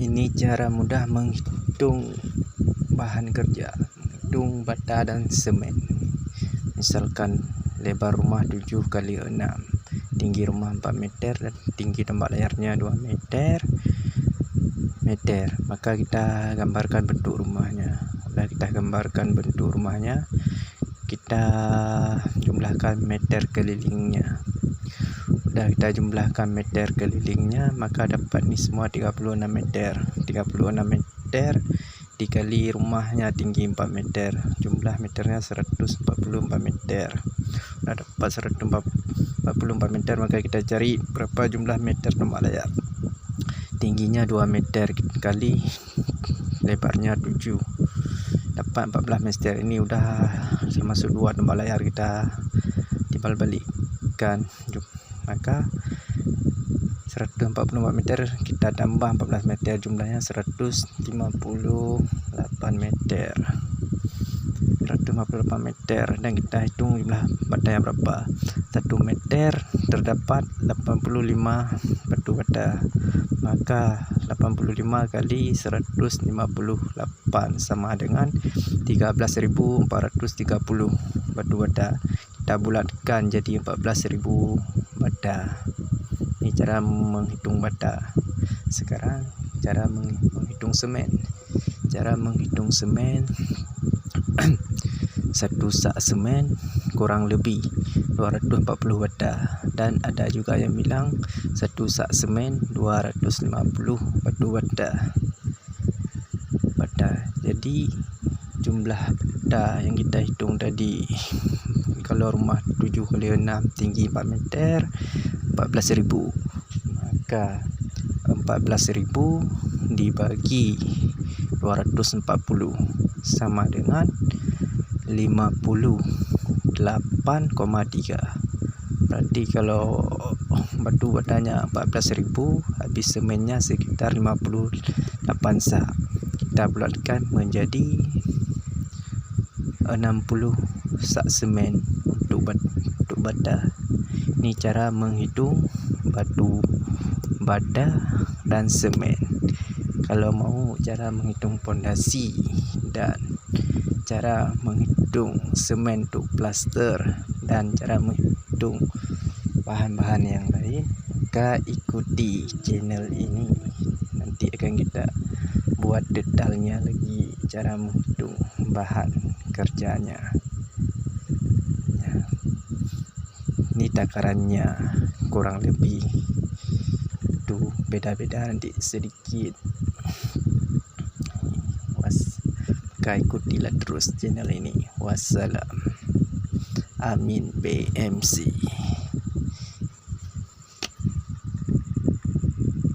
Ini cara mudah menghitung bahan kerja, menghitung bata dan semen. Misalkan lebar rumah 7 kali 6, tinggi rumah 4 meter dan tinggi tempat layarnya 2 meter. Maka kita gambarkan bentuk rumahnya. Setelah kita gambarkan bentuk rumahnya, kita jumlahkan meter kelilingnya. Sudah kita jumlahkan meter kelilingnya, maka dapat ni semua 36 meter. 36 meter dikali rumahnya tinggi 4 meter, jumlah meternya 144 meter. Sudah dapat 144 meter, maka kita cari berapa jumlah meter tempat layar. Tingginya 2 meter kali lebarnya 7, dapat 14 meter. Ini udah termasuk 2 tempat layar, kita timbal balikkan. Maka 144 meter kita tambah 14 meter, jumlahnya 158 meter. 158 meter, dan kita hitung jumlah batanya berapa. 1 meter terdapat 85 batu bata, maka 85 kali 158 sama dengan 13.430 batu bata. Kita bulatkan jadi 14.000 bata. Ini cara menghitung bata. Sekarang cara menghitung semen. Cara menghitung semen, satu sak semen kurang lebih 240 bata, dan ada juga yang bilang satu sak semen 250 batu bata. Jadi jumlah bata yang kita hitung tadi, kalau rumah 7 kali 6 tinggi 4 meter, 14.000. Maka 14.000 dibagi 240 sama dengan 58,3. Berarti kalau batu batanya 14.000, habis semennya sekitar 58 sak. Kita bulatkan menjadi 60 sak semen untuk bata. Ini cara menghitung batu bata dan semen. Kalau mau cara menghitung pondasi dan cara menghitung semen untuk plaster dan cara menghitung bahan-bahan yang lain, maka ikuti channel ini. Nanti akan kita buat detailnya lagi cara menghitung bahan kerjanya. Ini takarannya kurang lebih itu beda-beda nanti sedikit. Maka ikutilah terus channel ini. Wassalam. Amin BMC.